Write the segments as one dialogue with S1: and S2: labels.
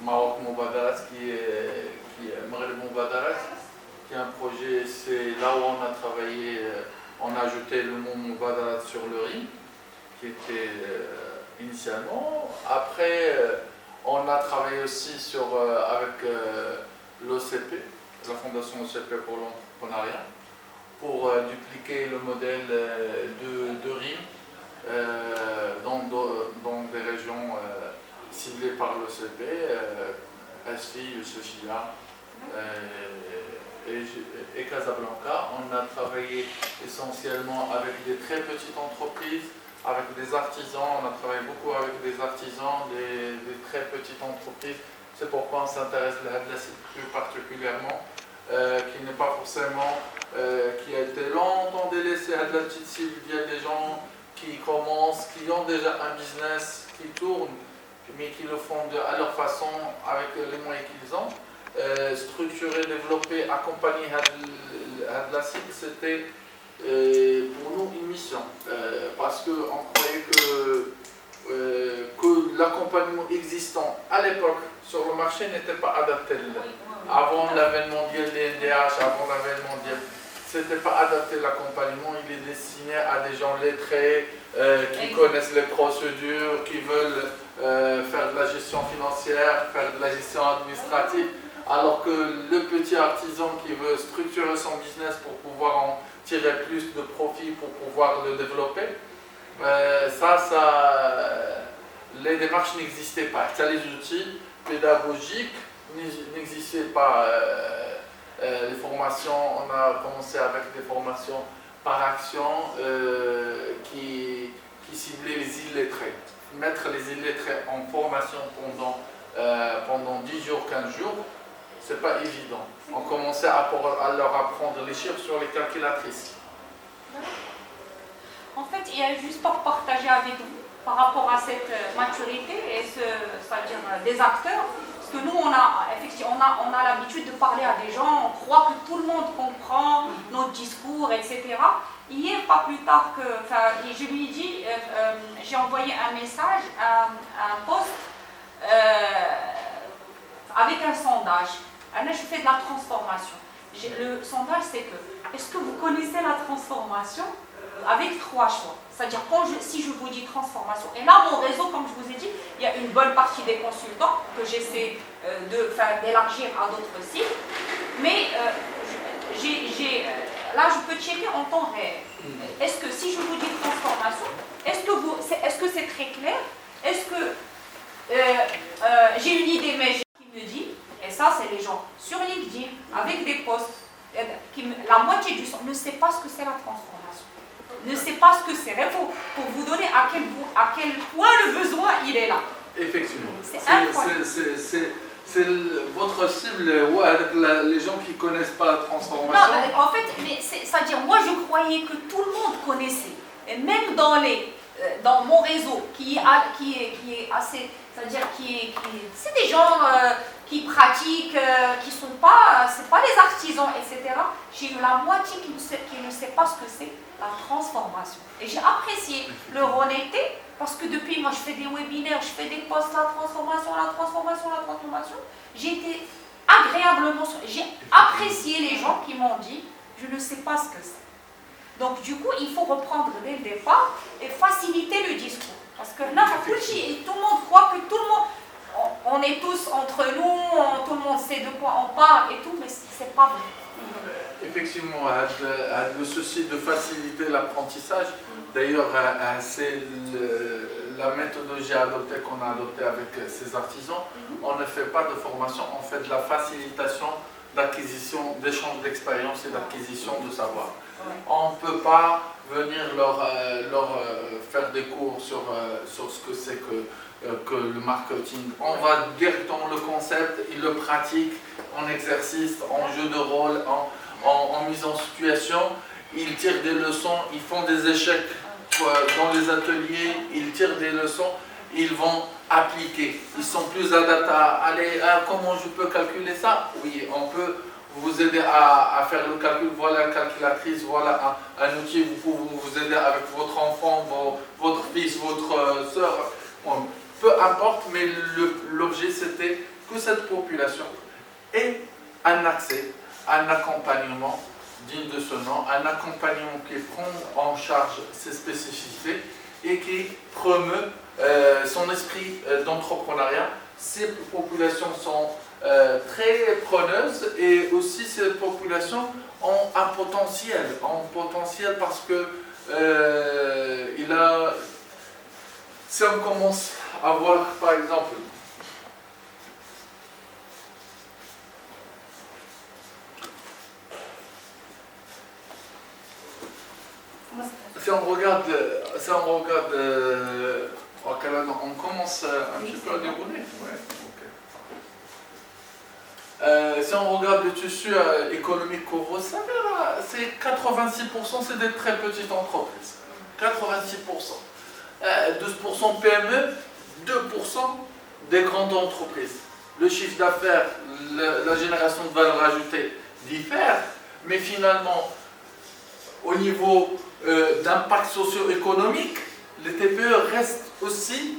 S1: Maroc Moubadarat, qui est Maghreb Moubadarat, qui est un projet, c'est là où on a travaillé, on a ajouté le mot Moubadarat sur le riz, qui était initialement. Après, on a travaillé aussi avec l'OCP, la Fondation OCP pour l'entrepreneuriat, pour dupliquer le modèle de riz dans des régions ciblées par l'OCP, Asfi, Sochia et Casablanca. On a travaillé essentiellement avec des très petites entreprises, avec des artisans. On a travaillé beaucoup avec des artisans, des très petites entreprises. C'est pourquoi on s'intéresse à l'Hadlassit plus particulièrement, qui n'est pas forcément, qui a été longtemps délaissé à de la petite cible. Il y a des gens qui commencent, qui ont déjà un business qui tourne, mais qui le font à leur façon, avec les moyens qu'ils ont. Structurer, développer, accompagner à de la cible, c'était pour nous une mission, parce qu'on croyait que l'accompagnement existant à l'époque sur le marché n'était pas adapté. Avant l'avènement mondial des NDH, avant l'avènement mondial, c'était pas adapté l'accompagnement. Il est destiné à des gens lettrés qui connaissent les procédures, qui veulent faire de la gestion financière, faire de la gestion administrative, alors que le petit artisan qui veut structurer son business pour pouvoir en tirer plus de profit, pour pouvoir le développer, les démarches n'existaient pas. Les outils pédagogiques n'existaient pas. Les formations, on a commencé avec des formations par action qui ciblaient les illettrés. Mettre les illettrés en formation pendant 10 jours, 15 jours, c'est pas évident. On commençait à leur apprendre les chiffres sur les calculatrices.
S2: En fait, il y a juste pour partager avec vous par rapport à cette maturité et c'est-à-dire des acteurs. Parce que nous, on a l'habitude de parler à des gens, on croit que tout le monde comprend notre discours, etc. Hier, pas plus tard je lui ai dit, j'ai envoyé un message, un post avec un sondage. Là, je fais de la transformation. Le sondage, c'est que, est-ce que vous connaissez la transformation? Avec 3 choix. C'est-à-dire, si je vous dis transformation, et là, mon réseau, comme je vous ai dit, il y a une bonne partie des consultants que j'essaie d'élargir à d'autres sites, mais là, je peux checker en temps réel. Est-ce que si je vous dis transformation, est-ce que c'est très clair? Est-ce que j'ai une idée, mais qui me dit, et ça, c'est les gens sur LinkedIn, avec des posts, la moitié du son ne sait pas ce que c'est la transformation. Ne sait pas ce que c'est. Pour vous donner à quel point le besoin il est là.
S1: Effectivement.
S2: C'est
S1: votre cible, avec les gens qui ne connaissent pas la transformation.
S2: Non, en fait, c'est-à-dire, moi je croyais que tout le monde connaissait. Et même dans mon réseau, qui est assez, c'est-à-dire c'est des gens qui pratiquent, qui sont pas, c'est pas les artisans, etc. J'ai eu la moitié qui ne sait pas ce que c'est la transformation. Et j'ai apprécié leur honnêteté, parce que depuis, moi je fais des webinaires, je fais des posts, la transformation. J'ai été agréablement, j'ai apprécié les gens qui m'ont dit, je ne sais pas ce que c'est. Donc du coup, il faut reprendre dès le départ et faciliter le discours. Parce que là, tout le monde croit que tout le monde, on est tous entre nous, tout le monde sait de quoi on parle et tout, mais c'est pas vrai.
S1: Effectivement, le souci de faciliter l'apprentissage, d'ailleurs, c'est la méthodologie adoptée qu'on a adoptée avec ces artisans. On ne fait pas de formation, on fait de la facilitation d'acquisition, d'échange d'expérience et d'acquisition de savoir. On ne peut pas venir leur faire des cours sur ce que c'est que le marketing. On va directement le concept, ils le pratiquent en exercice, en jeu de rôle, en mise en situation. Ils tirent des leçons, ils font des échecs dans les ateliers, ils tirent des leçons, ils vont appliquer. Ils sont plus adaptés à comment je peux calculer ça? Oui, on peut vous aider à faire le calcul. Voilà la calculatrice, voilà un outil, vous pouvez vous aider avec votre enfant, votre fils, votre soeur. Bon, peu importe, mais l'objet c'était que cette population ait un accès, un accompagnement digne de ce nom, un accompagnement qui prend en charge ses spécificités et qui promeut son esprit d'entrepreneuriat. Ces populations sont très preneuses et aussi ces populations ont un potentiel parce que si on commence à voir par exemple si on regarde on commence un petit peu à dérouler. Ouais, okay. Si on regarde le tissu économique que vous savez, c'est 86% c'est des très petites entreprises. 86%. 12% PME, 2% des grandes entreprises. Le chiffre d'affaires, la génération de valeur ajoutée diffère, mais finalement, au niveau d'impact socio-économique, les TPE restent aussi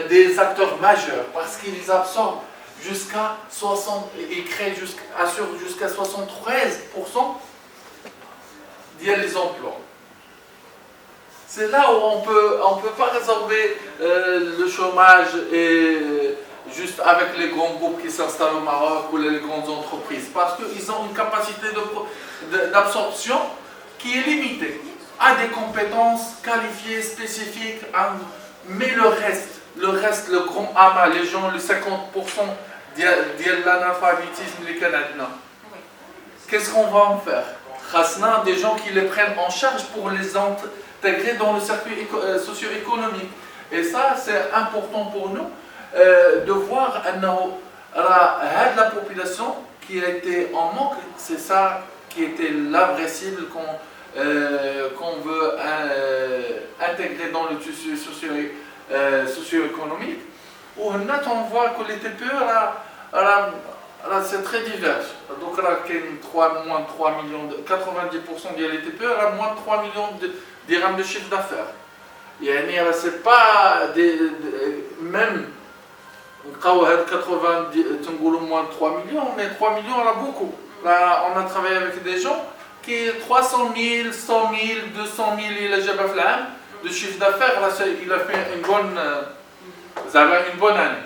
S1: des acteurs majeurs parce qu'ils absorbent jusqu'à 60 et assurent jusqu'à 73% des emplois. C'est là où on peut pas résorber le chômage et juste avec les grands groupes qui s'installent au Maroc ou les grandes entreprises parce qu'ils ont une capacité d'absorption qui est limitée à des compétences qualifiées, spécifiques, mais le reste, le grand amas, les gens, le 50% de l'analphabétisme, les Canadiens. Qu'est-ce qu'on va en faire? Des gens qui les prennent en charge pour les intégrer dans le circuit socio-économique. Et ça, c'est important pour nous de voir la population qui a été en manque, c'est ça qui était la vraie cible qu'on veut intégrer dans le tissu socio-économique. Où on voit que les TPE, c'est très divers. Donc là, moins de 3 millions, 90% des TPE, moins de 3 millions de dirhams de chiffre d'affaires. C'est pas même 90, moins de 3 millions, mais 3 millions, on a beaucoup. Là, on a travaillé avec des gens qui 300 000, 100 000, 200 000 de chiffre d'affaires. Là, il a fait une bonne année.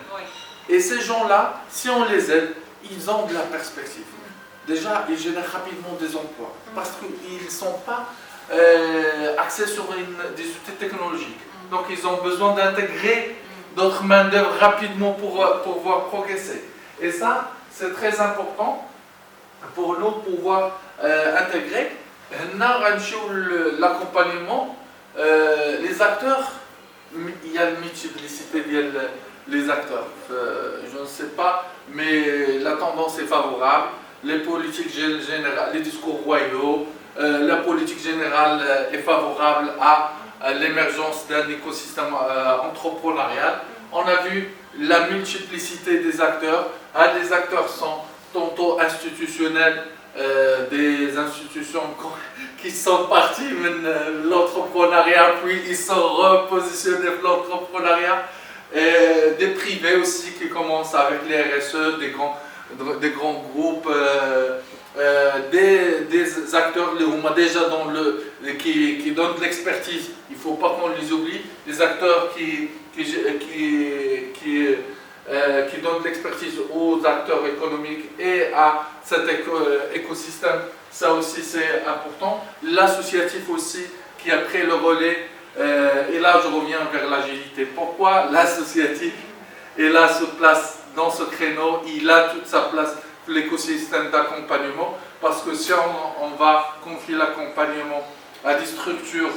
S1: Et ces gens-là, si on les aide, ils ont de la perspective. Déjà, ils génèrent rapidement des emplois parce qu'ils ne sont pas axés sur des outils technologiques. Donc, ils ont besoin d'intégrer d'autres main-d'œuvre rapidement pour pouvoir progresser. Et ça, c'est très important pour nous pouvoir intégrer. L'accompagnement, les acteurs, il y a une multiplicité des acteurs. Je ne sais pas, mais la tendance est favorable. Les politiques générales, les discours royaux, la politique générale est favorable à l'émergence d'un écosystème entrepreneurial. On a vu la multiplicité des acteurs. Des acteurs sont tantôt institutionnels, des institutions qui sont parties de l'entrepreneuriat, puis ils sont repositionnés de l'entrepreneuriat. Des privés aussi qui commencent avec les RSE, des grands groupes, des acteurs déjà qui donnent de l'expertise. Il ne faut pas qu'on les oublie. Des acteurs qui donnent de l'expertise aux acteurs économiques et à cet écosystème. Ça aussi c'est important. L'associatif aussi qui a pris le relais. Et là, je reviens vers l'agilité. Pourquoi l'associatif est là, se place dans ce créneau, il a toute sa place pour l'écosystème d'accompagnement, parce que si on va confier l'accompagnement à des structures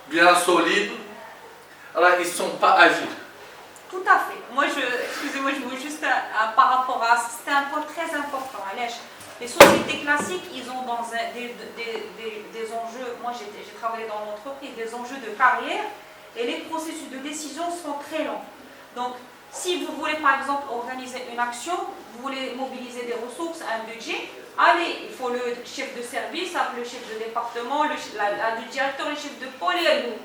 S1: bien solides, alors ils ne sont pas agiles.
S2: Tout à fait. Excusez-moi, je veux juste par rapport à... C'est un point très important, Alèche. Les sociétés classiques, ils ont des enjeux, moi j'ai travaillé dans l'entreprise, des enjeux de carrière et les processus de décision sont très longs. Donc, si vous voulez par exemple organiser une action, vous voulez mobiliser des ressources, un budget, allez, il faut le chef de service, le chef de département, le directeur, le chef de pôle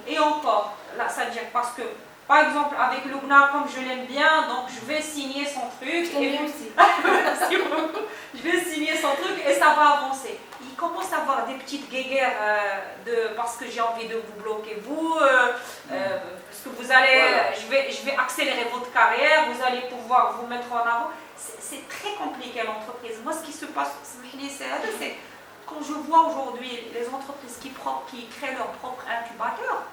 S2: et encore. Là, ça veut dire parce que par exemple, avec Lugna, comme je l'aime bien, donc je vais signer son truc.
S3: Et aussi.
S2: Merci beaucoup. Je vais signer son truc et ça va avancer. Il commence à avoir des petites guéguerres parce que j'ai envie de vous bloquer, parce que vous allez,
S1: Voilà.
S2: je vais accélérer votre carrière, vous allez pouvoir vous mettre en avant. C'est très compliqué l'entreprise. Moi, ce qui se passe, c'est quand je vois aujourd'hui les entreprises qui créent leur propre incubateur,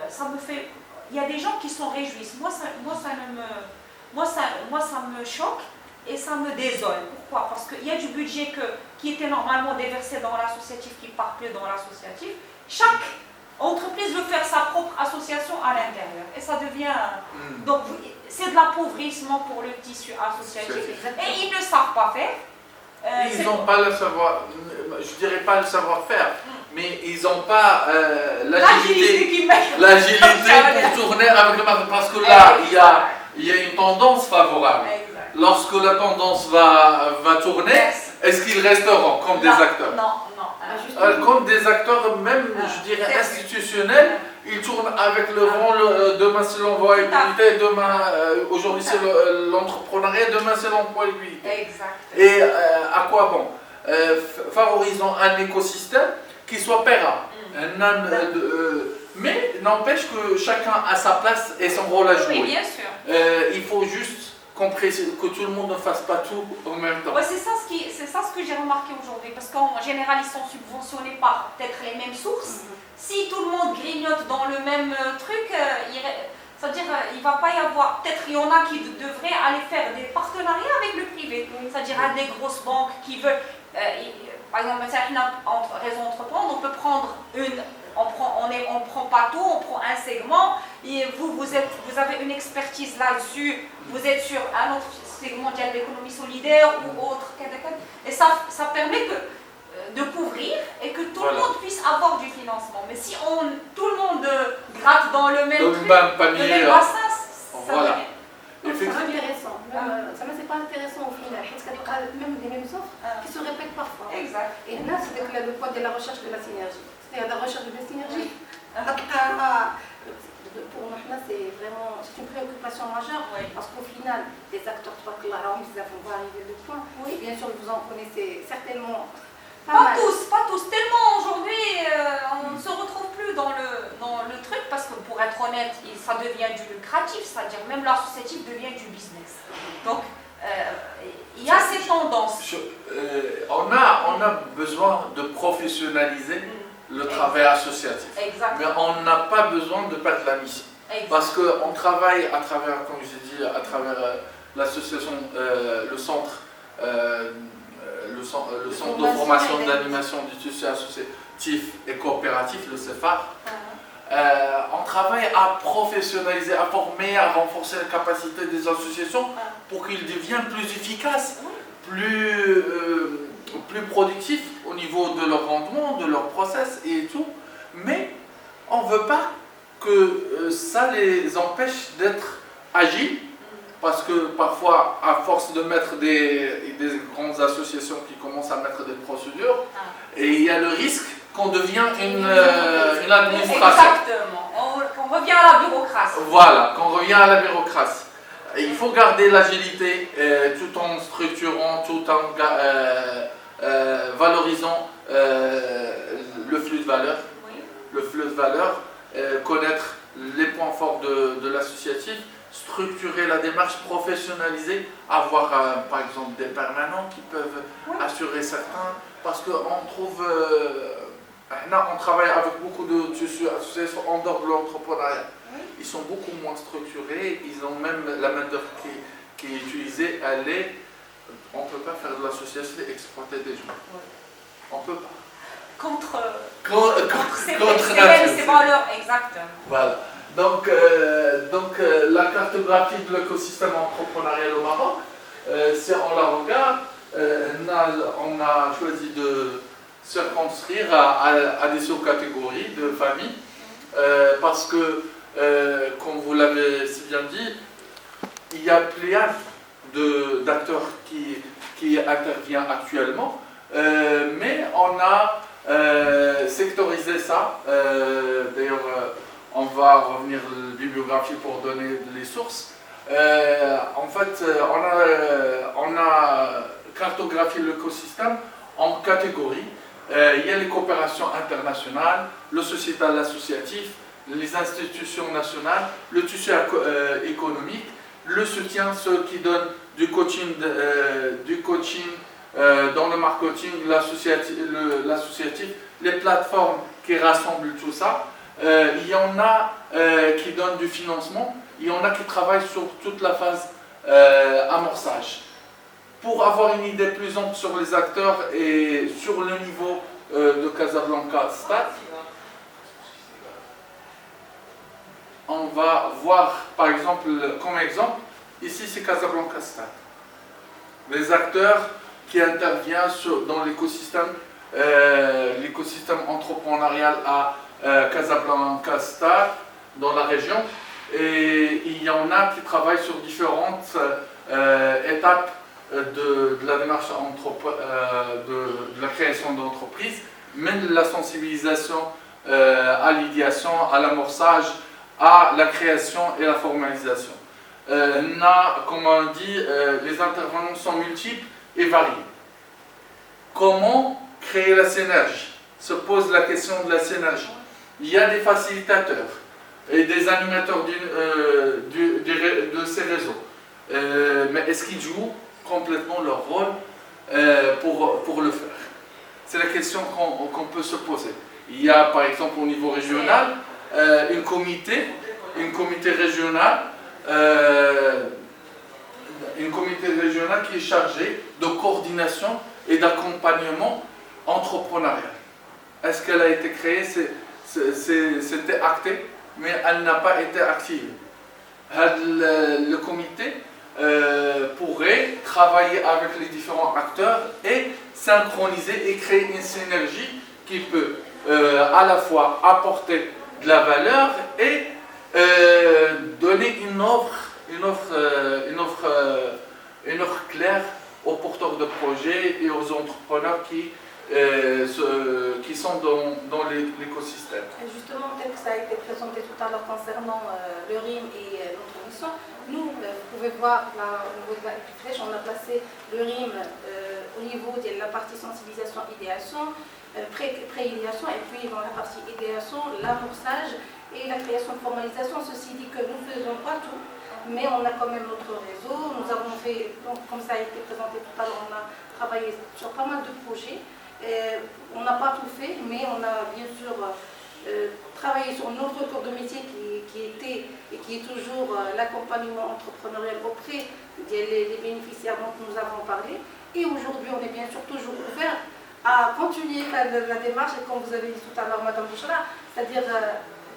S2: ça me fait. Il y a des gens qui s'en réjouissent. Moi, ça me choque et ça me désole. Pourquoi? Parce qu'il y a du budget qui était normalement déversé dans l'associatif qui part plus dans l'associatif. Chaque entreprise veut faire sa propre association à l'intérieur. Et ça devient... Donc, c'est de l'appauvrissement pour le tissu associatif. Et ils ne savent pas faire.
S1: Ils n'ont pas le savoir, je dirais pas le savoir-faire, mais ils n'ont pas l'agilité pour tourner avec le marché. Parce que là, il y a une tendance favorable.
S2: Exact.
S1: Lorsque la tendance va tourner, est-ce qu'ils resteront comme des acteurs?
S2: Non.
S1: Comme des acteurs, même, je dirais, institutionnels, ils tournent avec le vent. Demain, c'est l'employabilité, aujourd'hui, c'est l'entrepreneuriat, demain, c'est l'employabilité.
S2: Exact.
S1: Et à quoi bon? Favorisons un écosystème qui soit pérenne. Mais n'empêche que chacun a sa place et son rôle à jouer.
S2: Oui, bien sûr.
S1: Il faut juste que tout le monde ne fasse pas tout en même temps.
S2: Ouais, c'est ça ce que j'ai remarqué aujourd'hui, parce qu'en général, ils sont subventionnés par peut-être les mêmes sources. Si tout le monde grignote dans le même truc, c'est-à-dire il ne va pas y avoir, peut-être il y en a qui devraient aller faire des partenariats avec le privé, c'est-à-dire à des grosses banques qui veulent, par exemple, entre réseau entreprendre, on peut prendre on prend pas tout, on prend un segment, et vous avez une expertise là-dessus, vous êtes sur un autre segment de l'économie solidaire ou autre, et ça permet de couvrir et que tout le monde puisse avoir du financement. Mais si tout le monde gratte dans le même truc, le même bassin, ça devient...
S3: C'est intéressant. Ça c'est pas intéressant au final. Parce qu'il y a même les mêmes offres qui se répètent parfois.
S2: Exact.
S3: Et là, c'est le point de la recherche de la synergie. C'est la recherche de la synergie. Pour nous, c'est une préoccupation majeure. Parce qu'au final, les acteurs, on va arriver le point. Oui, bien sûr, vous en connaissez certainement.
S2: Pas tous. Tellement aujourd'hui, on ne se retrouve plus dans le truc parce que pour être honnête, ça devient du lucratif, c'est-à-dire même l'associatif devient du business. Donc, il y a ces tendances.
S1: On a besoin de professionnaliser le travail associatif.
S2: Exactement.
S1: Mais on n'a pas besoin de perdre la mission.
S2: Exactement.
S1: Parce qu'on travaille à travers, comme j'ai dit, à travers l'association, le centre de formation et d'animation du tissu associatif et coopératif, le CEFAR. On travaille à professionnaliser, à former, à renforcer la capacité des associations pour qu'ils deviennent plus efficaces, plus productifs au niveau de leur rendement, de leur process et tout. Mais on ne veut pas que ça les empêche d'être agiles. Parce que parfois, à force de mettre des grandes associations qui commencent à mettre des procédures, et il y a le risque qu'on devienne une administration.
S2: Exactement. On revient à la bureaucratie.
S1: Voilà, qu'on revient à la bureaucratie. Et il faut garder l'agilité tout en structurant, tout en valorisant le flux de valeur.
S2: Oui.
S1: Le flux de valeur, connaître les points forts de l'associatif, structurer la démarche, professionnaliser, avoir par exemple des permanents qui peuvent assurer certains, parce qu'on trouve, on travaille avec beaucoup de tissus associations en dehors de l'entrepreneuriat. Ils sont beaucoup moins structurés, ils ont même la main-d'œuvre qui est utilisée, on ne peut pas faire de l'association et exploiter des gens. On ne peut pas.
S2: Contre ces
S1: nature.
S2: valeurs, exactement.
S1: Voilà. Donc la cartographie de l'écosystème entrepreneurial au Maroc, si on la regarde, on a choisi de circonscrire à des sous-catégories de familles, parce que, comme vous l'avez si bien dit, il y a pléiade d'acteurs qui intervient actuellement, mais on a sectorisé ça. D'ailleurs, on va revenir à la bibliographie pour donner les sources. En fait, on a cartographié l'écosystème en catégories. Il y a les coopérations internationales, le sociétal associatif, les institutions nationales, le tissu économique, le soutien, ceux qui donnent du coaching dans le marketing, l'associatif, les plateformes qui rassemblent tout ça. Il y en a qui donnent du financement, il y en a qui travaillent sur toute la phase amorçage. Pour avoir une idée plus ample sur les acteurs et sur le niveau de Casablanca Stade, on va voir par exemple, comme exemple, ici c'est Casablanca Stade. Les acteurs qui interviennent dans l'écosystème entrepreneurial à Casablanca Stade, dans la région. Et il y en a qui travaillent sur différentes étapes de la démarche de la création d'entreprise, même de la sensibilisation à l'idéation, à l'amorçage, à la création et la formalisation. Comme on dit, les intervenants sont multiples et variés. Comment créer la synergie? Se pose la question de la synergie. Il y a des facilitateurs et des animateurs de ces réseaux. Mais est-ce qu'ils jouent complètement leur rôle pour le faire? C'est la question qu'on peut se poser. Il y a par exemple au niveau régional un comité régional qui est chargé de coordination et d'accompagnement entrepreneurial. Est-ce qu'elle a été créée? C'était acté, mais elle n'a pas été active. Le comité pourrait travailler avec les différents acteurs et synchroniser et créer une synergie qui peut à la fois apporter de la valeur et donner une offre claire aux porteurs de projets et aux entrepreneurs qui sont dans l'écosystème.
S3: Justement, tel que ça a été présenté tout à l'heure concernant le RIM et notre mission, nous, vous pouvez voir là, au niveau de la flèche, on a placé le RIM au niveau de la partie sensibilisation, idéation, pré-idéation, et puis dans la partie idéation, l'amorçage et la création de formalisation. Ceci dit que nous ne faisons pas tout, mais on a quand même notre réseau. Nous avons fait, donc, comme ça a été présenté tout à l'heure, on a travaillé sur pas mal de projets. On n'a pas tout fait, mais on a bien sûr travaillé sur notre tour de métier qui était et qui est toujours l'accompagnement entrepreneurial auprès des bénéficiaires dont nous avons parlé. Et aujourd'hui, on est bien sûr toujours ouvert à continuer la démarche, et comme vous avez dit tout à l'heure, Madame Bouchra, c'est-à-dire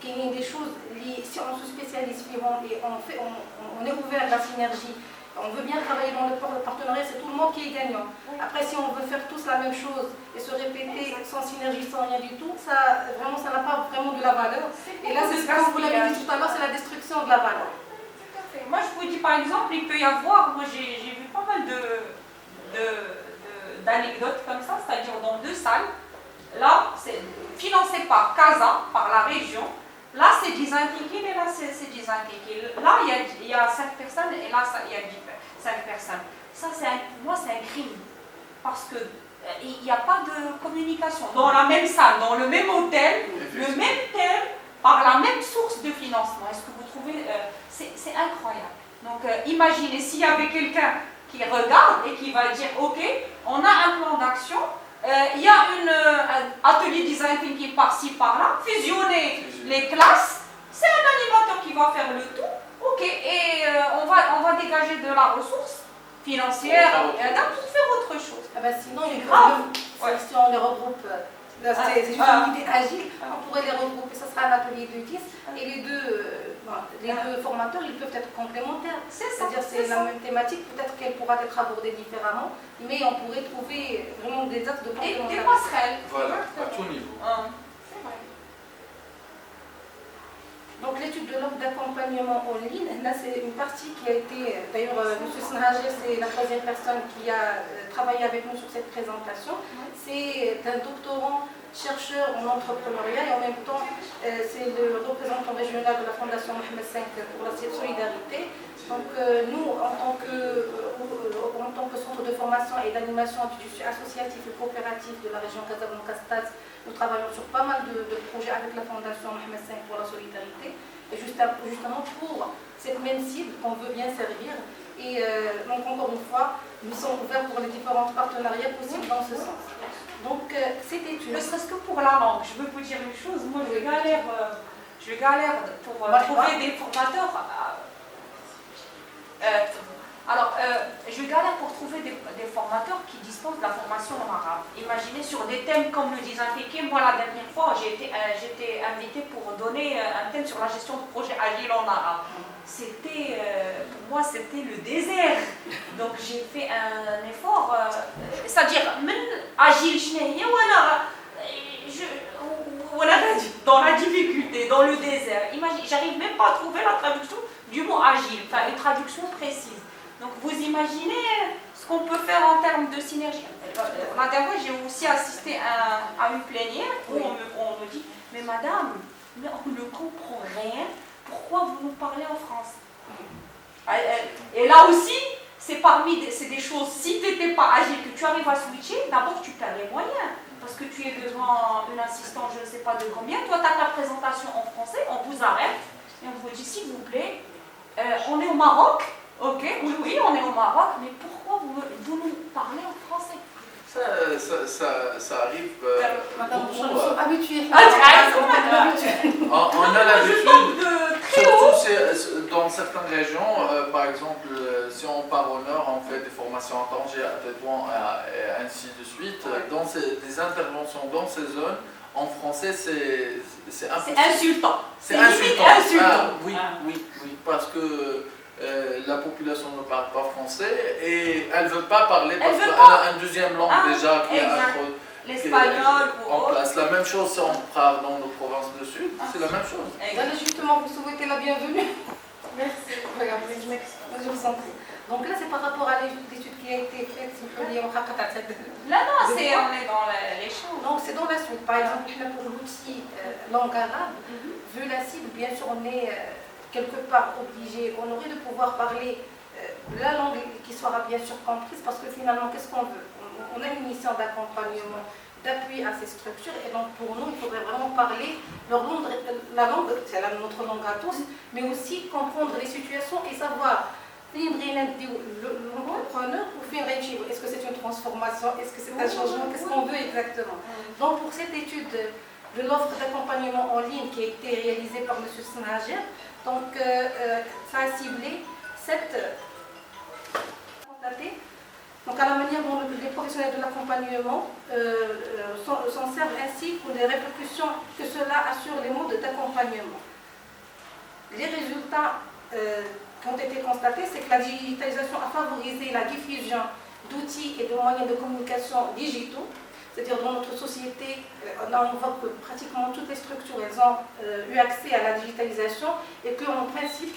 S3: qu'il y a des choses, si on se spécialise et on est ouvert à la synergie, on veut bien travailler dans le partenariat, c'est tout le monde qui est gagnant. Après, si on veut faire tous la même chose et se répéter sans synergie, sans rien du tout, ça n'a pas vraiment de la valeur. Et là, c'est comme vous l'avez dit tout à l'heure, c'est la destruction de la valeur.
S2: Tout à fait. Moi, je vous dis par exemple, il peut y avoir, moi j'ai vu pas mal d'anecdotes comme ça, c'est-à-dire dans 2 salles. Là, c'est financé par CASA, par la région. Là, c'est design thinking et là, c'est design thinking. Là, il y a 5 personnes et là, il y a 5 personnes. Ça, pour moi, c'est un crime. Parce que il n'y a pas de communication. Dans la même salle, dans le même hôtel, le même thème, par la même source de financement. Est-ce que vous trouvez... c'est incroyable. Donc, imaginez s'il y avait quelqu'un qui regarde et qui va dire, OK, on a un plan d'action, il y a un atelier design thinking par-ci, par-là, fusionner les classes, c'est un animateur qui va faire le tout, ok, et on va dégager de la ressource financière pour faire autre chose.
S3: Ah ben sinon,
S2: c'est grave.
S3: Si on les regroupe, c'est juste une idée agile, on pourrait les regrouper, ça sera un atelier de 10, et les deux formateurs, ils peuvent être complémentaires. C'est-à-dire c'est la même thématique, peut-être qu'elle pourra être abordée différemment, mais on pourrait trouver vraiment des axes de complémentarité.
S2: Des passerelles.
S1: Voilà, à tout niveau.
S2: C'est vrai.
S3: Donc les étude de l'offre d'accompagnement en ligne, là c'est une partie qui a été, d'ailleurs M. Snhager, c'est la troisième personne qui a travaillé avec nous sur cette présentation. C'est un doctorant chercheur en entrepreneuriat et en même temps c'est le représentant régional de la Fondation Mohamed V pour la solidarité. Donc nous, en tant que centre de formation et d'animation du tissu associatif et coopératif de la région Casablanca-Stade, nous travaillons sur pas mal de projets avec la Fondation Mohamed V pour la solidarité, et justement pour cette même cible qu'on veut bien servir. Et donc encore une fois, nous sommes ouverts pour les différents partenariats possibles dans ce sens. Donc cette étude...
S2: Ne serait-ce que pour la langue, je veux vous dire une chose, moi je galère pour trouver des formateurs. Je galère pour trouver des formateurs qui dispensent de la formation en arabe. Imaginez sur des thèmes comme le design thinking. Moi, la dernière fois, j'ai été invitée pour donner un thème sur la gestion de projet agile en arabe. Pour moi, c'était le désert. Donc, j'ai fait un effort. C'est-à-dire, même agile, dans la difficulté, dans le désert. Imaginez, j'arrive même pas à trouver la traduction du mot agile, enfin une traduction précise. Donc vous imaginez ce qu'on peut faire en termes de synergie. La dernière fois, j'ai aussi assisté à une plénière où on me dit « Mais madame, mais on ne comprend rien, pourquoi vous nous parlez en France ?» Et là aussi, c'est des choses, si tu n'étais pas agile, que tu arrives à switcher, d'abord tu perds les moyens. Parce que tu es devant une assistante, je ne sais pas de combien, toi tu as ta présentation en français, on vous arrête et on vous dit s'il vous plaît, on est au Maroc, ok, oui, on est au Maroc, mais pourquoi vous nous parlez en français?
S1: Ça arrive.
S3: Madame,
S1: beaucoup,
S3: nous sommes habitués.
S1: On a l'habitude, surtout dans certaines régions, par exemple, si on part au nord, on fait des formations à Tanger, à Tétouan, et ainsi de suite. Dans des interventions dans ces zones, en français, c'est impossible.
S2: C'est insultant.
S1: C'est insultant. Oui, parce que la population ne parle pas français et elle ne veut pas parler parce qu'elle a une deuxième langue déjà qui est
S2: l'espagnol
S1: en place. La même chose si on part dans nos provinces du Sud, c'est la même chose.
S3: Allez, justement, vous souhaitez la bienvenue.
S2: Merci.
S3: Regardez, je vous en prie. Donc là, c'est par rapport à l'étude qui a été faite, si vous voulez, on
S2: on est dans les choses.
S3: Donc c'est dans la suite. Par exemple, pour l'outil langue arabe, vu la cible, bien sûr, on est quelque part obligé, honoré de pouvoir parler la langue qui sera bien sûr comprise, parce que finalement, qu'est-ce qu'on veut? On a une mission d'accompagnement, d'appui à ces structures, et donc pour nous, il faudrait vraiment parler leur langue, la langue, c'est notre langue à tous, mais aussi comprendre les situations et savoir l'entrepreneur ou faire est-ce que c'est une transformation, est-ce que c'est un changement, qu'est-ce qu'on veut exactement. Donc pour cette étude de l'offre d'accompagnement en ligne qui a été réalisée par M. Snhager, donc ça a ciblé 7 constatés. Donc à la manière dont les professionnels de l'accompagnement s'en servent ainsi pour les répercussions que cela a sur les modes d'accompagnement. Les résultats qui ont été constatés, c'est que la digitalisation a favorisé la diffusion d'outils et de moyens de communication digitaux. C'est-à-dire dans notre société, on voit que pratiquement toutes les structures elles ont eu accès à la digitalisation et qu'en principe,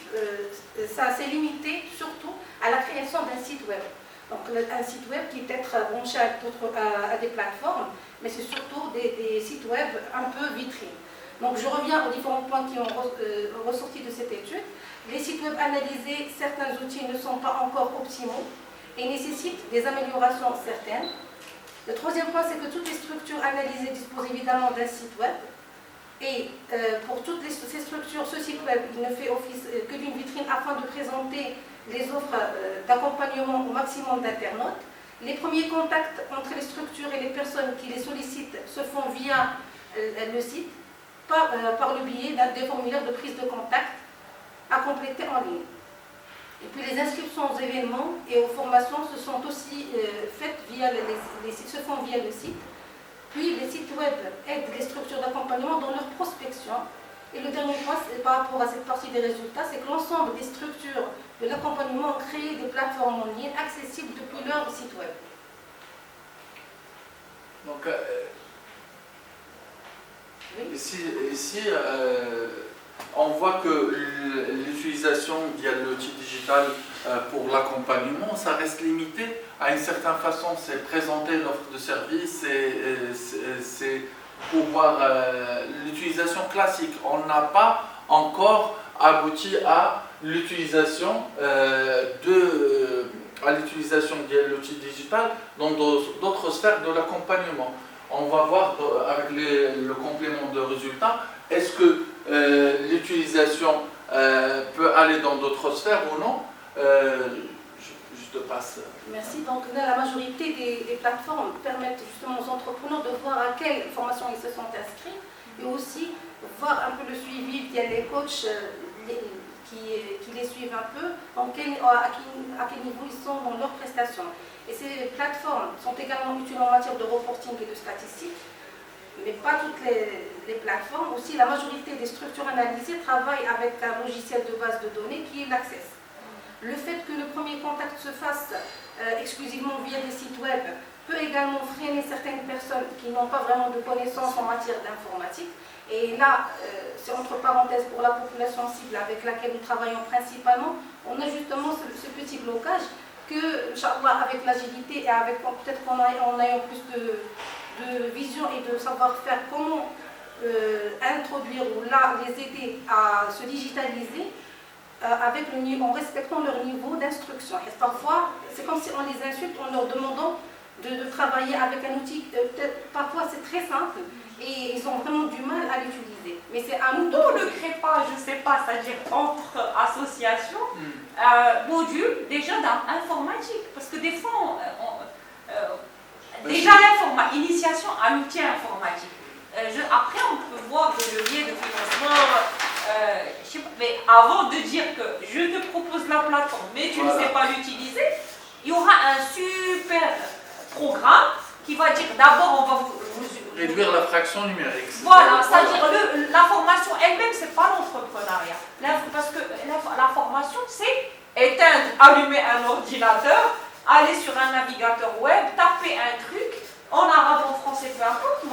S3: ça s'est limité surtout à la création d'un site web. Donc un site web qui peut être branché à des plateformes, mais c'est surtout des sites web un peu vitrines. Donc je reviens aux différents points qui ont ressorti de cette étude. Les sites web analysés, certains outils ne sont pas encore optimaux et nécessitent des améliorations certaines. Le troisième point, c'est que toutes les structures analysées disposent évidemment d'un site web. Et pour toutes ces structures, ce site web il ne fait office que d'une vitrine afin de présenter les offres d'accompagnement au maximum d'internautes. Les premiers contacts entre les structures et les personnes qui les sollicitent se font via le site, par le biais des formulaires de prise de contact à compléter en ligne. Et puis les inscriptions aux événements et aux formations se sont aussi faites via les sites, se font via le site. Puis les sites web aident les structures d'accompagnement dans leur prospection. Et le dernier point, par rapport à cette partie des résultats, c'est que l'ensemble des structures de l'accompagnement ont créé des plateformes en ligne accessibles depuis leur site web.
S1: Donc,
S3: oui.
S1: ici on voit que l'utilisation via l'outil digital pour l'accompagnement, ça reste limité à une certaine façon. C'est présenter l'offre de service, c'est pouvoir l'utilisation classique. On n'a pas encore abouti à l'utilisation via l'outil digital dans d'autres sphères de l'accompagnement. On va voir avec le complément de résultats, est-ce que l'utilisation peut aller dans d'autres sphères ou non. Je te passe.
S3: Merci. Donc là, la majorité des plateformes permettent justement aux entrepreneurs de voir à quelle formation ils se sont inscrits et aussi voir un peu le suivi via les coachs qui les suivent un peu, à quel niveau ils sont dans leurs prestations. Et ces plateformes sont également utiles en matière de reporting et de statistiques, mais pas toutes les plateformes. Aussi, la majorité des structures analysées travaillent avec un logiciel de base de données qui est l'Access. Le fait que le premier contact se fasse exclusivement via des sites web peut également freiner certaines personnes qui n'ont pas vraiment de connaissances en matière d'informatique. Et là, c'est entre parenthèses pour la population cible avec laquelle nous travaillons principalement, on a justement ce petit blocage que, Inch'Allah, avec l'agilité et avec peut-être qu'en ayant plus de vision et de savoir-faire, comment introduire ou là les aider à se digitaliser en respectant leur niveau d'instruction. Et parfois, c'est comme si on les insulte en leur demandant de travailler avec un outil, parfois c'est très simple et ils ont vraiment du mal à l'utiliser. Mais c'est à nous de...
S2: On ne crée pas, je ne sais pas, c'est-à-dire entre associations, modules déjà d'informatique. Parce que des fois, déjà l'initiation à l'outil informatique. Après, on peut voir des leviers de financement. Je sais pas, mais avant de dire que je te propose la plateforme, mais tu ne sais pas l'utiliser, il y aura un super programme qui va dire d'abord on va vous
S1: réduire la fraction numérique.
S2: Voilà, c'est-à-dire la formation elle-même, c'est pas l'entrepreneuriat. Parce que la formation, c'est éteindre, allumer un ordinateur, aller sur un navigateur web, taper un truc, en arabe, en français, peu importe.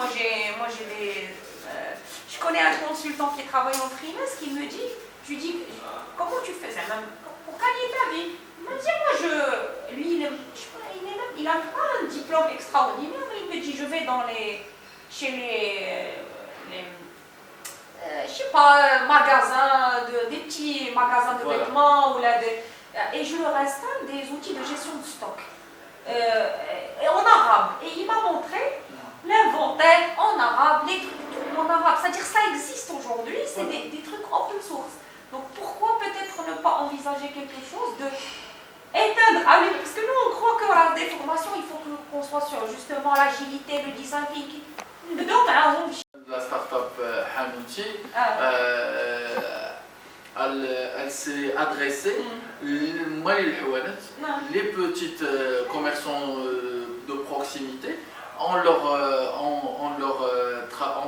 S2: Je connais un consultant qui travaille en freelance qui me dit, je lui dis, comment tu faisais même pour gagner ta vie? Il me dit, lui, il n'a pas un diplôme extraordinaire, mais il me dit, je vais chez les je sais pas, magasins, des petits magasins de vêtements, et je leur installe des outils de gestion de stock en arabe. Et il m'a montré l'inventaire en arabe, les trucs en arabe. C'est-à-dire ça existe aujourd'hui, c'est des trucs open source. Donc pourquoi peut-être ne pas envisager quelque chose de éteindre, parce que nous on croit que voilà, des formations, il faut qu'on soit sur justement l'agilité, le design thinking.
S1: La start-up Hamouti, elle s'est adressée les petites commerçants de proximité en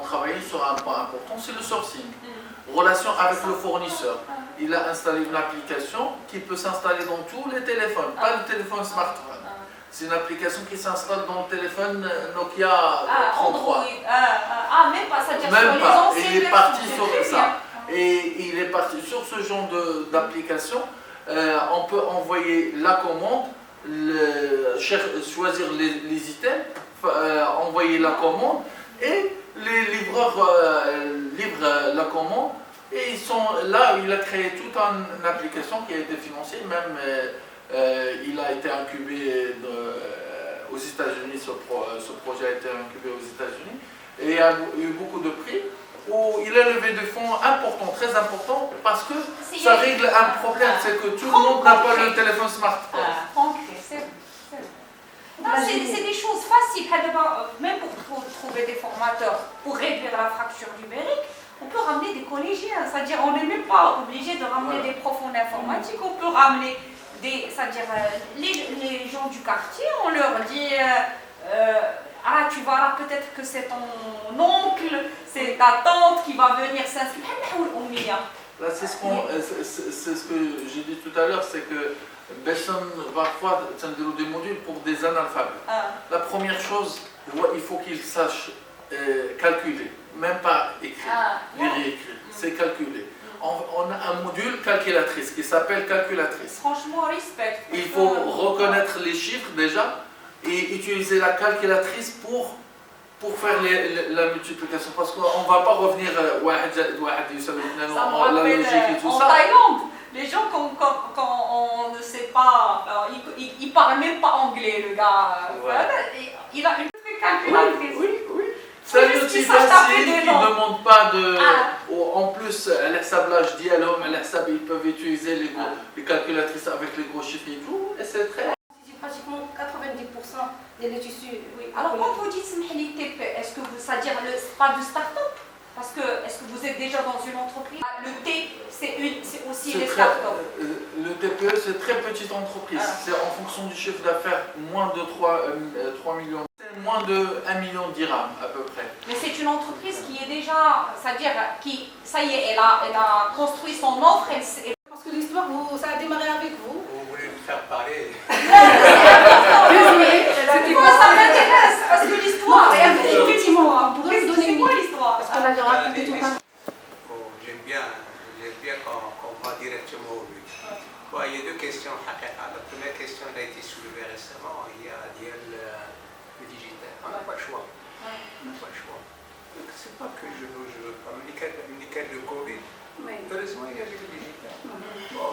S1: travaillant sur un point important, c'est le sourcing. Relation avec le fournisseur. Il a installé une application qui peut s'installer dans tous les téléphones, pas le téléphone smartphone. C'est une application qui s'installe dans le téléphone Nokia 33.
S2: Même pas, ça veut dire
S1: même pas.
S2: Et
S1: il est parti sur ça. Et il est parti sur ce genre d'application. On peut envoyer la commande, choisir les items, envoyer la commande et les livreurs livrent la commande. Et ils sont là, il a créé toute une application qui a été financée, même il a été incubé aux États-Unis, ce projet a été incubé aux États-Unis, et il y a eu beaucoup de prix où il a levé des fonds importants, très importants, parce que ça règle un problème, c'est que tout le monde n'a pas le téléphone smartphone.
S2: C'est des choses faciles, même pour trouver des formateurs, pour réduire la fracture numérique. On peut ramener des collégiens, c'est-à-dire on n'est même pas obligé de ramener des profs en informatique, on peut ramener c'est-à-dire les gens du quartier, on leur dit tu verras peut-être que c'est ton oncle, c'est ta tante qui va venir s'inscrire.
S1: Là, c'est ce que j'ai dit tout à l'heure, c'est que parfois des modules pour des analphabètes. La première chose, il faut qu'ils sachent calculer, même pas écrire, lire et écrire, c'est calculer. on a un module calculatrice qui s'appelle calculatrice.
S2: Franchement, respect.
S1: Il faut reconnaître les chiffres déjà et utiliser la calculatrice pour faire la multiplication. Parce qu'on ne va pas revenir
S2: Ça me
S1: la
S2: rappelle,
S1: logique et tout
S2: en
S1: ça.
S2: Thaïlande, les gens, quand on ne sait pas, il ne parle même pas anglais, le gars.
S1: Ouais.
S2: Il a une calculatrice.
S1: Oui. C'est un outil facile qui ne demande pas de... En plus, ils peuvent utiliser les calculatrices avec les gros chiffres et tout. Et c'est très...
S3: Pratiquement 90% des tissus.
S2: Oui. Alors quand vous dites TP, est-ce que c'est-à-dire pas de start-up? Parce que est-ce que vous êtes déjà dans une entreprise? Le T, c'est aussi les start-up.
S1: Le TPE, c'est très petite entreprise. C'est en fonction du chiffre d'affaires, moins de 3 millions. C'est moins de 1 million de dirhams à peu près.
S2: Mais c'est une entreprise qui est déjà, c'est-à-dire qui, ça y est, elle a construit son offre.
S3: Parce que l'histoire, ça a démarré avec vous.
S4: Vous voulez me faire parler?
S2: Moi, ça m'intéresse, parce que l'histoire,
S3: Effectivement, on pourrait se donner
S2: c'est quoi l'histoire?
S3: Parce qu'on avait raconté tout à l'heure.
S4: J'aime bien qu'on va directement au but. Bon, il y a deux questions. La première question a été soulevée récemment. Il y a le digital. On n'a pas le choix. On n'a pas le choix. Donc, c'est pas que je veux pas. Mais le Covid, heureusement, il y avait le digital. Bon,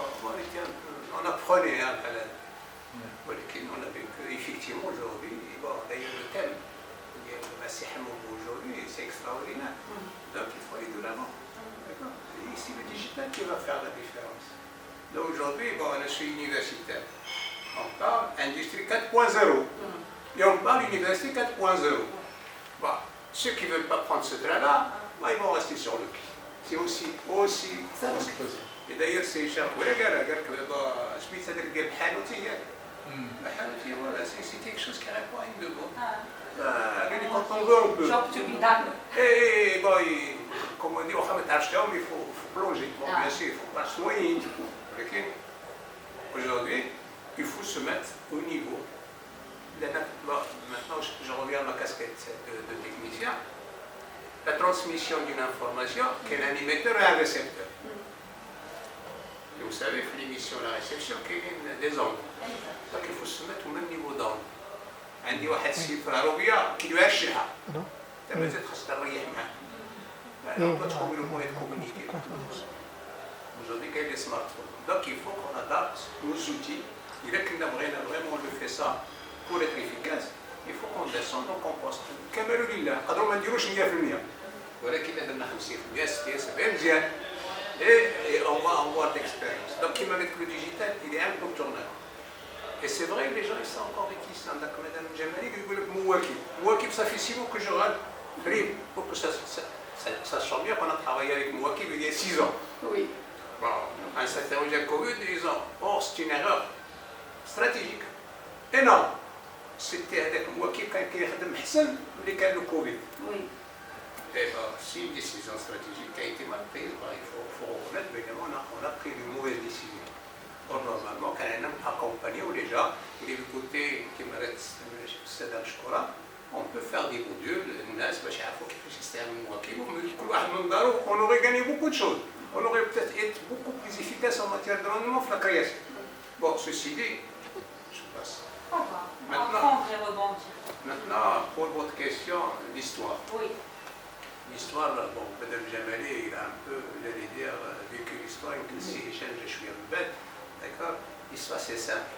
S4: on apprenait à la on a vu qu'effectivement aujourd'hui, bon, d'ailleurs le thème, le Masih aujourd'hui, c'est extraordinaire. Donc il faut aller de l'avant. D'accord. Et c'est le digital qui va faire la différence. Donc aujourd'hui, bon, je suis universitaire. On parle industrie 4.0. Et on parle université 4.0. Bon, ceux qui ne veulent pas prendre ce train-là, bon, ils vont rester sur le pied. C'est aussi. Et d'ailleurs, c'est cher. Voilà, c'est quelque chose qui répond à une demande. Quand on veut, on peut.
S2: Job to be done.
S4: Et bon, comme on dit, il faut plonger. Bon, bien sûr, il ne faut pas se noyer. Aujourd'hui, il faut se mettre au niveau. Maintenant, je reviens à ma casquette de technicien. La transmission d'une information, qu'est un émetteur et un récepteur. Et vous savez, l'émission et la réception, qui est des ondes. Donc il faut se mettre au même niveau d'onde. عندي واحد السيد في العربية كيدوي الشرحة. peut-être خاصك تريح معاه. On peut trouver le moyen de communiquer. Aujourd'hui, il y a des smartphones. Donc il faut qu'on adapte nos outils. Il est que nous avons vraiment fait ça pour être efficace. Il faut qu'on descende, qu'on pense. كمال لله. قدروا ما نديروش 100%. ولكن إذا درنا 50%, 60%, 70% مزيان. Et on va avoir d'expérience. Donc, avec le digital, il est incontournable. Et c'est vrai, les gens ils sont encore réticents. Donc, Madame Djamali, ils disent Mouakib. Mouakib, ça fait 6 mois que je râle. Pour que ça change bien qu'on a travaillé avec Mouakib il y a 6 ans.
S3: Oui.
S4: Bon, un certain projet de Covid, ils disent oh, c'est une erreur stratégique. Et non, c'était avec Mouakib quand il y a le Covid.
S3: Oui.
S4: Et si une décision stratégique a été mal prise, il faut reconnaître, évidemment, on a pris une mauvaise décision. Or, normalement, quand on a accompagné les gens, il y a le côté qui m'arrête c'est dans le chocolat, on peut faire des modules, on aurait gagné beaucoup de choses. On aurait peut-être été beaucoup plus efficace en matière de rendement la création. Bon, ceci dit, je passe. Maintenant, pour votre question, l'histoire.
S2: Oui.
S4: L'histoire, bon, Mme Djamali, il a un peu, j'allais dire, vécu l'histoire, il dit, je suis un bête, d'accord? L'histoire, c'est simple.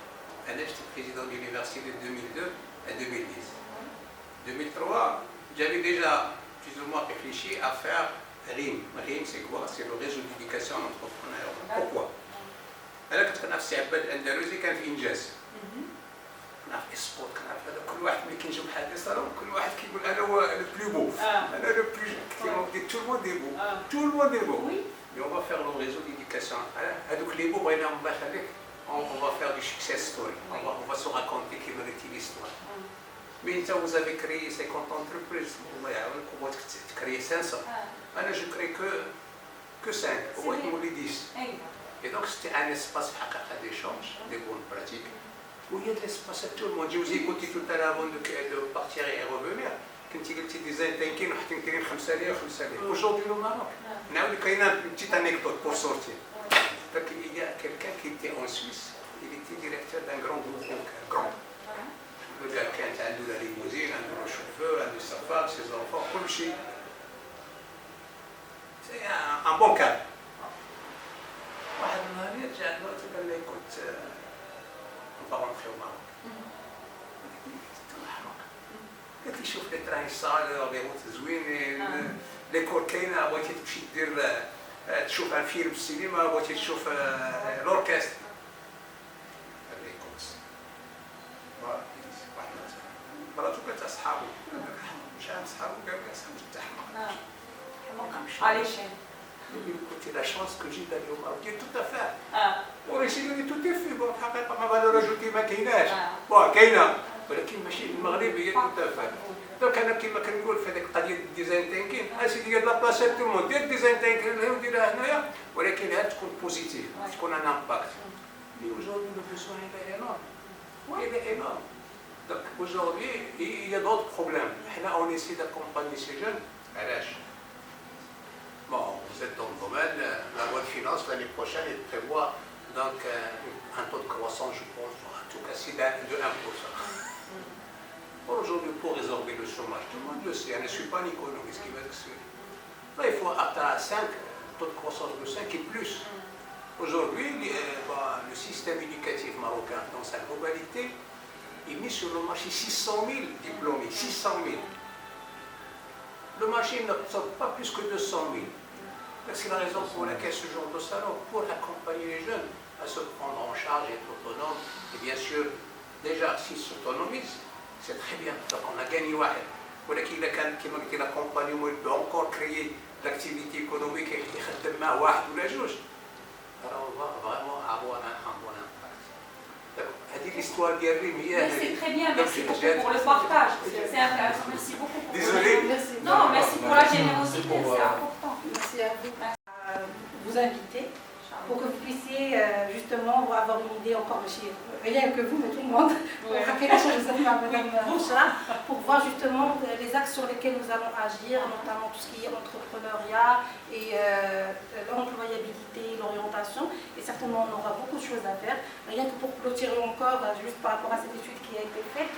S4: J'étais président de l'université de 2002 à 2010. 2003, j'avais déjà plus ou moins réfléchi à faire RIM. RIM, c'est quoi? C'est le réseau d'éducation entrepreneuriale. Pourquoi? Alors, quand on a fait l'Andalousie, quand on a fait نعرف السبورت كنعرف هذا كل واحد ملي كنجيو بحال هذا الصالون كل واحد كيقول انا هو لو بلو بو انا لو بلو كيما دي تو الموند دي بو تو الموند دي بو مي اون فا فير لو ريزو ديديكاسيون هذوك لي بو بغيناهم الله يخليك on va faire du success story on va se raconter كيما قلتي l'histoire mais انت vous avez créé 50 entreprises الله يعاونك وبغيت تكري 500 انا جو كري que 5 وبغيت نولي 10 et donc c'était un espace في حقيقه d'échange des bonnes pratiques où il y a de l'espace à tout le monde. Je vous ai écouté tout à l'heure avant de partir et revenir. كنتي قلتي ديزاين تانكين وحتى كاين 5 ليا و5 ليا. Aujourd'hui au Maroc, نعاود كاينه une petite anecdote pour sortir. Donc il y a quelqu'un qui était en Suisse, il était directeur d'un grand groupe bancaire, grand. Le gars كانت عنده la limousine, عنده le chauffeur, عنده sa femme, ses enfants, كل شيء. C'est un bon cadre. واحد النهار رجع للوقت قال لي كنت نبغى نمشيو معاك. قلت لي شوف لي تراهي صاير لي روت زوينين لي كور كاينه بغيتي تمشي دير تشوف ان فيلم في السينما بغيتي تشوف لوركستر. قال لي كنت مراتو قالت اصحابي مش عارف صحابي قال لي اصحابي تحمق.
S2: علاش؟
S4: كنت لا شانس كو جيت اليوم قلت تو تافا. وريسي لي تو تيفي بون الحقيقه ما فالور اجوتي ما كايناش. بون كاينه ولكن ماشي المغرب هي تو تافا. دونك انا كيما كنقول في هذيك قضيه الديزاين تانكين اسيدي لا بلاصه تو الموند دير ديزاين تانكين وديرها هنايا ولكن هاد تكون بوزيتيف تكون ان امباكت. مي aujourd'hui le besoin il est énorme. Il est énorme. Donc aujourd'hui il y a d'autres problèmes. حنا on essaie d'accompagner ces jeunes. علاش؟ Bon, vous êtes dans le domaine, la loi de finances l'année prochaine elle prévoit donc un taux de croissance, je pense, en tout cas c'est de 1%. Aujourd'hui, pour résorber le chômage, tout le monde le sait, je ne suis pas un économiste qui va être sûr. Là, il faut atteindre 5, taux de croissance de 5 et plus. Aujourd'hui, le système éducatif marocain, dans sa globalité, il met sur le marché 600 000 diplômés, 600 000. Le marché n'absorbe pas plus que 200 000. C'est la raison pour laquelle ce genre de salon, pour accompagner les jeunes à se prendre en charge, être autonomes, et bien sûr, déjà, s'ils s'autonomisent, c'est très bien. Donc on a gagné واحد. ولكن إذا كان كما قلت l'accompagnement il peut encore créer l'activité économique اللي يخدم معاه واحد ولا جوج. Alors on va vraiment avoir un bon impact. هذه l'histoire ديال الريم هي هذه.
S2: C'est très bien, merci beaucoup pour le partage. C'est intéressant. Merci beaucoup.
S4: Désolé.
S2: Non, merci pour la générosité, c'est important.
S3: Merci à vous. Vous inviter pour que vous puissiez justement avoir une idée encore de chez rien que vous, mais tout le monde, pour voir justement les axes sur lesquels nous allons agir, notamment tout ce qui est entrepreneuriat et l'employabilité, l'orientation. Et certainement, on aura beaucoup de choses à faire. Rien que pour clôturer encore, juste par rapport à cette étude qui a été faite,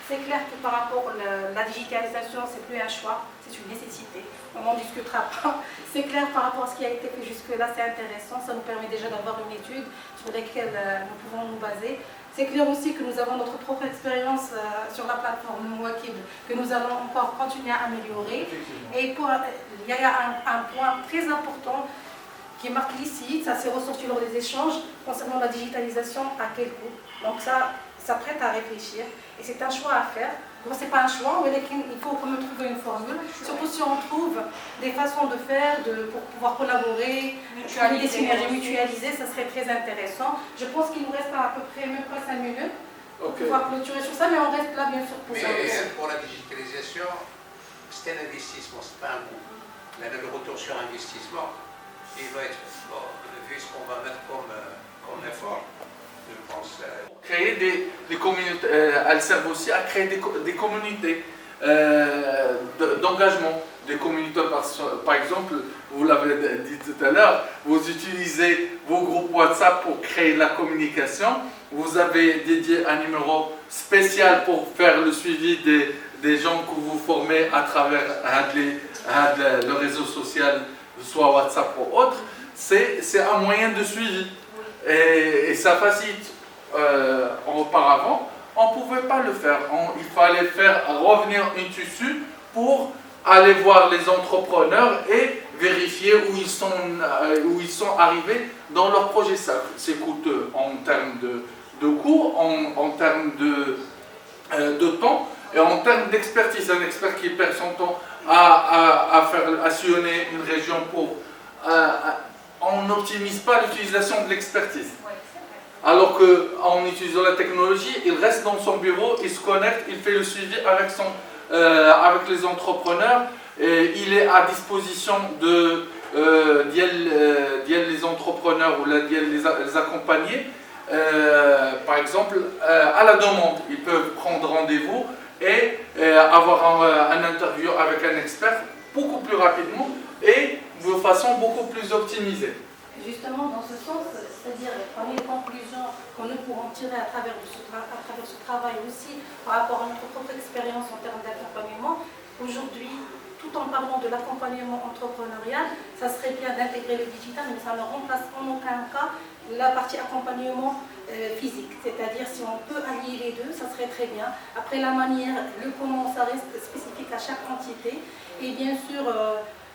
S3: c'est clair que par rapport à la digitalisation, c'est plus un choix, c'est une nécessité. On n'en discutera pas. C'est clair par rapport à ce qui a été fait jusque-là, c'est intéressant. Ça nous permet déjà d'avoir une étude sur laquelle nous pouvons nous baser. C'est clair aussi que nous avons notre propre expérience sur la plateforme Mouakib, que nous allons encore continuer à améliorer. Et il y a un point très important qui est marqué ici, ça s'est ressorti lors des échanges concernant la digitalisation, à quel coût. Donc ça prête à réfléchir et c'est un choix à faire. Bon, c'est pas un choix, mais il faut quand même trouver une formule. Surtout si on trouve des façons de faire pour pouvoir collaborer, des synergies mutualisées, ça serait très intéressant. Je pense qu'il nous reste à peu près même pas 5 minutes pour pouvoir clôturer sur ça, mais on reste là bien sûr pour ça.
S4: Mais pour la digitalisation, c'est un investissement, c'est pas un coût. Mais le retour sur investissement, il va être vu ce qu'on va mettre comme effort. Je pense.
S1: Créer des communautés, elles servent aussi à créer des communautés d'engagement, des communautés par exemple, vous l'avez dit tout à l'heure, vous utilisez vos groupes WhatsApp pour créer la communication, vous avez dédié un numéro spécial pour faire le suivi des gens que vous formez à travers le réseau social, soit WhatsApp ou autre, c'est un moyen de suivi. Et ça facilite. Auparavant, on ne pouvait pas le faire. Il fallait faire revenir une tissu pour aller voir les entrepreneurs et vérifier où ils sont arrivés dans leur projet. C'est coûteux en termes de coûts, en termes de temps et en termes d'expertise. Un expert qui perd son temps à sillonner une région on n'optimise pas l'utilisation de l'expertise. Alors qu'en utilisant la technologie, il reste dans son bureau, il se connecte, il fait le suivi avec les entrepreneurs, et il est à disposition de les entrepreneurs ou les accompagner. Par exemple, à la demande, ils peuvent prendre rendez-vous et avoir un interview avec un expert beaucoup plus rapidement et de façon beaucoup plus optimisée.
S3: Justement, dans ce sens, c'est-à-dire parmi les conclusions que nous pourrons tirer à travers ce travail aussi par rapport à notre propre expérience en termes d'accompagnement, aujourd'hui, tout en parlant de l'accompagnement entrepreneurial, ça serait bien d'intégrer le digital, mais ça ne remplace en aucun cas la partie accompagnement physique. C'est-à-dire si on peut allier les deux, ça serait très bien. Après la manière, le comment, ça reste spécifique à chaque entité. Et bien sûr,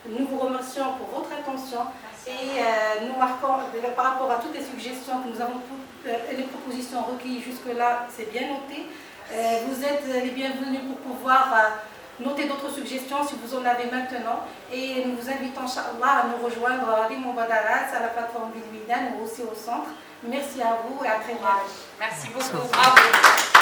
S3: nous vous remercions pour votre attention et nous marquons par rapport à toutes les suggestions que nous avons, les propositions recueillies jusque-là, c'est bien noté. Vous êtes les bienvenus pour pouvoir noter d'autres suggestions si vous en avez maintenant. Et nous vous invitons, Inch'Allah, à nous rejoindre à l'Imobadarat, à la plateforme Bilmidan ou aussi au centre. Merci à vous et à très bientôt.
S2: Merci beaucoup. Bravo.